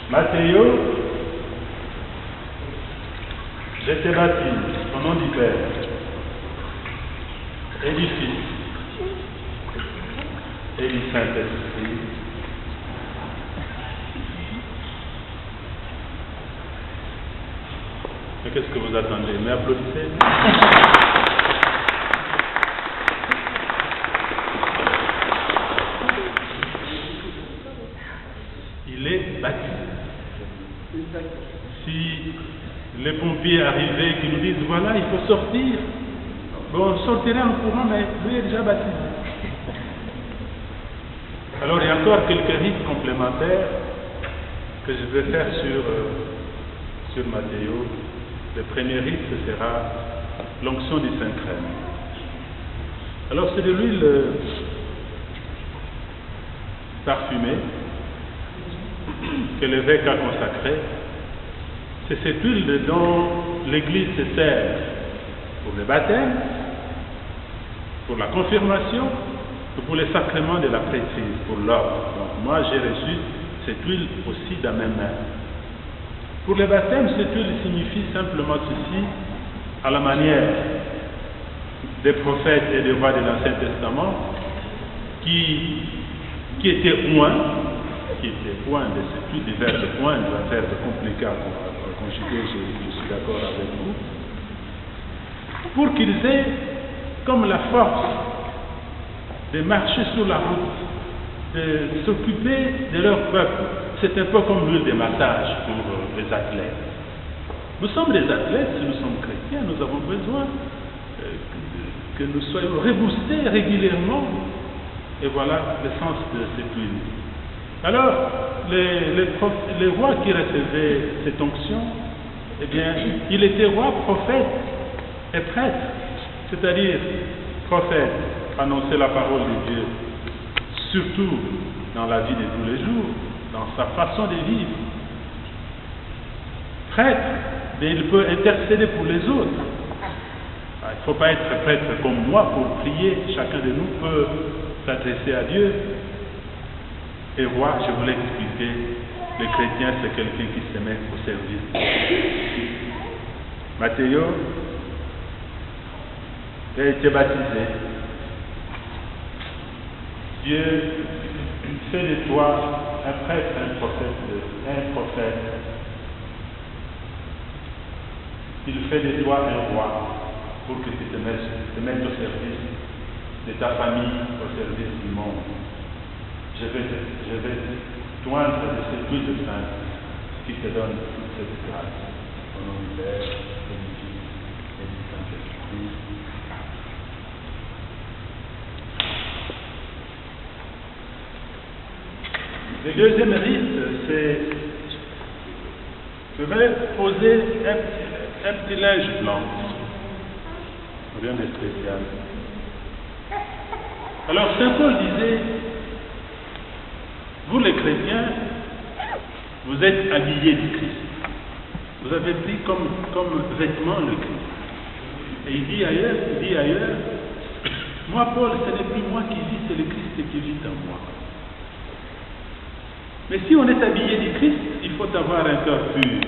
Matteo, je te baptise au nom du Père et du Fils et du Saint-Esprit. Mais qu'est-ce que vous attendez? Mais applaudissez. Il est baptisé. Si les pompiers arrivaient qui nous disent voilà, il faut sortir, bon, on sortirait en courant, mais lui est déjà baptisé. Alors il y a encore quelques rites complémentaires que je vais faire sur Matteo. Le premier rite, ce sera l'onction du Saint-Crème. Alors c'est de l'huile parfumée que l'évêque a consacrée. C'est cette huile dont l'Église se sert pour le baptême, pour la confirmation et pour les sacrements de la prêtrise, pour l'ordre. Donc moi j'ai reçu cette huile aussi dans mes mains. Pour le baptême, cette huile signifie simplement ceci, à la manière des prophètes et des rois de l'Ancien Testament, qui étaient oints de cette huile, du verbe oint, un verbe compliqué à conjuguer, je suis d'accord avec vous, pour qu'ils aient comme la force de marcher sur la route, de s'occuper de leur peuple. C'est un peu comme l'huile de massage pour les athlètes. Nous sommes des athlètes, si nous sommes chrétiens, nous avons besoin que nous soyons reboostés régulièrement. Et voilà le sens de cette huile. Alors, les rois qui recevaient cette onction, eh bien, il était roi, prophète et prêtre. C'est-à-dire, prophète, annoncer la parole de Dieu, surtout dans la vie de tous les jours, dans sa façon de vivre. Prêtre, mais il peut intercéder pour les autres. Il ne faut pas être prêtre comme moi pour prier. Chacun de nous peut s'adresser à Dieu. Et roi, je voulais expliquer, le chrétien c'est quelqu'un qui se met au service. Matteo, tu as été baptisé. Dieu fait de toi un prêtre, un prophète. Il fait de toi un roi pour que tu te mettes au service de ta famille, au service du monde. Je vais t'oindre de cette huile de sainte qui te donne toute cette grâce. Au nom du Père, et du Fils, et du Saint-Esprit. Le deuxième rite, c'est je vais poser un petit linge blanc. Rien de spécial. Alors Saint Paul disait, vous les chrétiens, vous êtes habillés du Christ. Vous avez pris comme vêtement le Christ. Et il dit ailleurs, moi Paul, ce n'est plus moi qui vis, c'est le Christ qui vit en moi. Mais si on est habillé du Christ, il faut avoir un cœur pur.